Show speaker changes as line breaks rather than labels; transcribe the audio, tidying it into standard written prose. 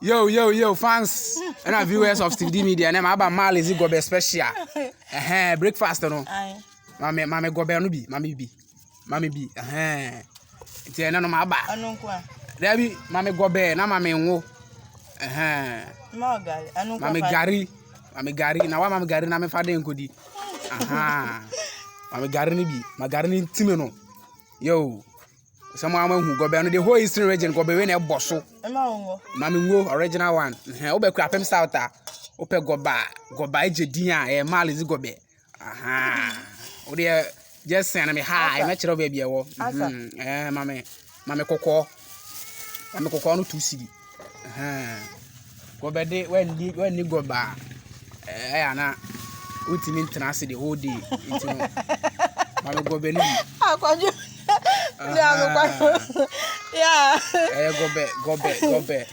Yo, fans and viewers of Steve D Media. And I'm about Mali's Gob3 special. Breakfast, no. Mammy Gob3 no be, Mammy B. It's none of my back. There be Mammy Gob3, na Mammy Wo. Mammy Gary, now Mammy Gary, na me father and goody. Mammy Gary be, my gardening Timino. Yo. Someone who Gob3 the whole Eastern region Gob3 na bosso. Mammy Wo original one. Obe crap him souta. Ope Gob3 Jedia, a Mali's Gob3. Oh dear, just send me high, match of baby. Mammy Coco. Mammy Coco no 2 CD. Gob3 when you go back. Anna, waiting in Tennessee the whole day. Mammy Gob3.
Yeah.
Gob3.